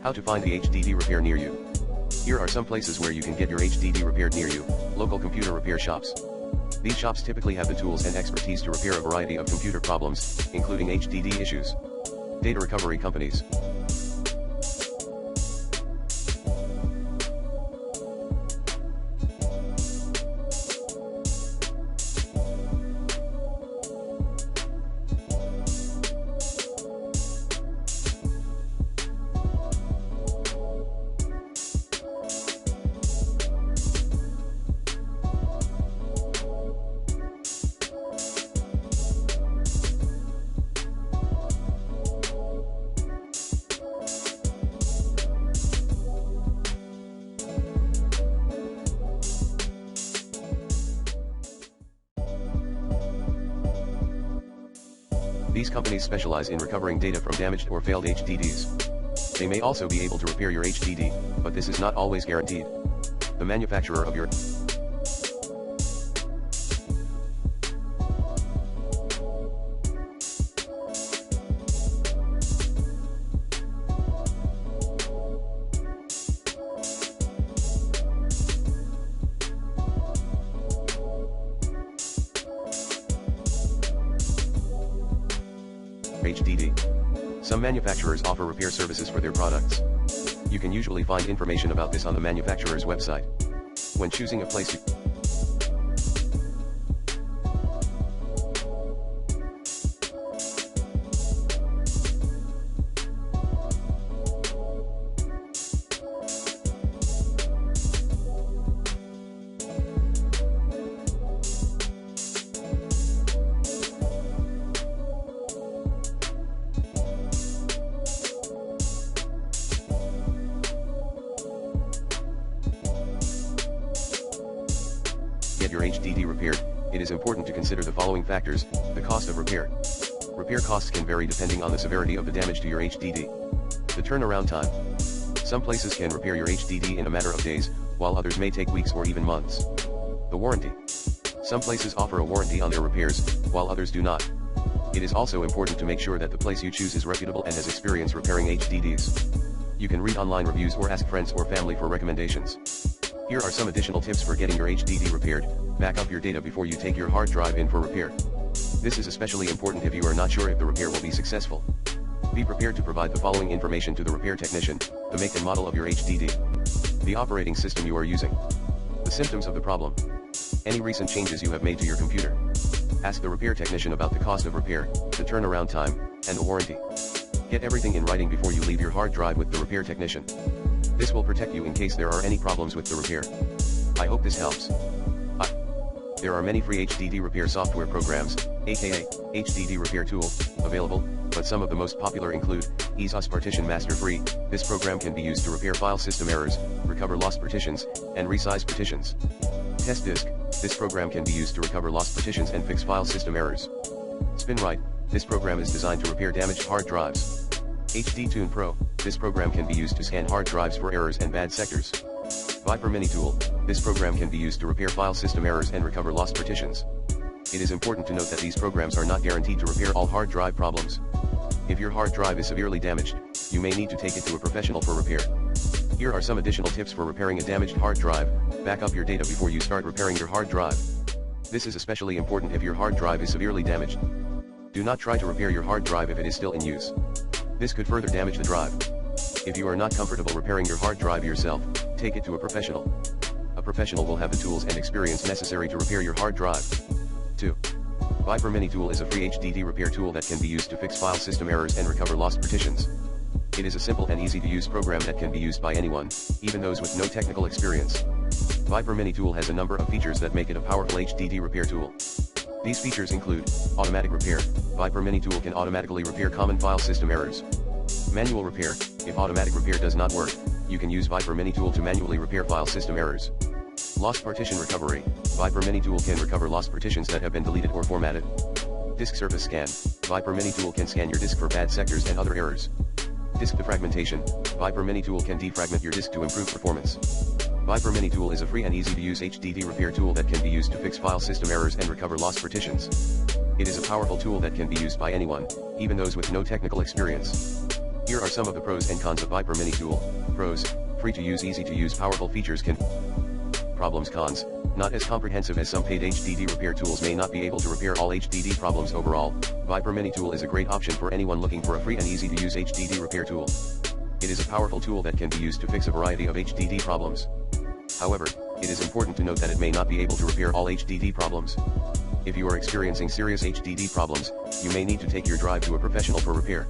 How to find the HDD repair near you. Here are some places where you can get your HDD repaired near you: local computer repair shops. These shops typically have the tools and expertise to repair a variety of computer problems, including HDD issues. Data recovery companies. These companies specialize in recovering data from damaged or failed HDDs. They may also be able to repair your HDD, but this is not always guaranteed. The manufacturer of your HDD. Some manufacturers offer repair services for their products. You can usually find information about this on the manufacturer's website. When choosing a place to get your HDD repaired, it is important to consider the following factors: the cost of repair. Repair costs can vary depending on the severity of the damage to your HDD. The turnaround time. Some places can repair your HDD in a matter of days, while others may take weeks or even months. The warranty. Some places offer a warranty on their repairs, while others do not. It is also important to make sure that the place you choose is reputable and has experience repairing HDDs. You can read online reviews or ask friends or family for recommendations. Here are some additional tips for getting your HDD repaired. Back up your data before you take your hard drive in for repair. This is especially important if you are not sure if the repair will be successful. Be prepared to provide the following information to the repair technician: the make and model of your HDD, the operating system you are using, the symptoms of the problem, any recent changes you have made to your computer. Ask the repair technician about the cost of repair, the turnaround time, and the warranty. Get everything in writing before you leave your hard drive with the repair technician. This will protect you in case there are any problems with the repair. I hope this helps. There are many free HDD repair software programs, aka HDD Repair Tool, available, but some of the most popular include EaseUS Partition Master Free. This program can be used to repair file system errors, recover lost partitions, and resize partitions. Test Disk. This program can be used to recover lost partitions and fix file system errors. SpinRite. This program is designed to repair damaged hard drives. HD Tune Pro. This program can be used to scan hard drives for errors and bad sectors. Viper MiniTool. This program can be used to repair file system errors and recover lost partitions. It is important to note that these programs are not guaranteed to repair all hard drive problems. If your hard drive is severely damaged, you may need to take it to a professional for repair. Here are some additional tips for repairing a damaged hard drive. Back up your data before you start repairing your hard drive. This is especially important if your hard drive is severely damaged. Do not try to repair your hard drive if it is still in use. This could further damage the drive. If you are not comfortable repairing your hard drive yourself, take it to a professional. A professional will have the tools and experience necessary to repair your hard drive. 2. Viper MiniTool is a free HDD repair tool that can be used to fix file system errors and recover lost partitions. It is a simple and easy to use program that can be used by anyone, even those with no technical experience. Viper MiniTool has a number of features that make it a powerful HDD repair tool. These features include automatic repair. Viper MiniTool can automatically repair common file system errors. Manual repair. If automatic repair does not work, you can use Viper MiniTool to manually repair file system errors. Lost partition recovery. Viper MiniTool can recover lost partitions that have been deleted or formatted. Disk surface scan. Viper MiniTool can scan your disk for bad sectors and other errors. Disk defragmentation. Viper MiniTool can defragment your disk to improve performance. Viper MiniTool is a free and easy to use HDD repair tool that can be used to fix file system errors and recover lost partitions. It is a powerful tool that can be used by anyone, even those with no technical experience. Here are some of the pros and cons of Viper MiniTool. Pros: free to use, easy to use, powerful features. Problems. Cons: not as comprehensive as some paid HDD repair tools, may not be able to repair all HDD problems. Overall, Viper MiniTool is a great option for anyone looking for a free and easy to use HDD repair tool. It is a powerful tool that can be used to fix a variety of HDD problems. However, it is important to note that it may not be able to repair all HDD problems. If you are experiencing serious HDD problems, you may need to take your drive to a professional for repair.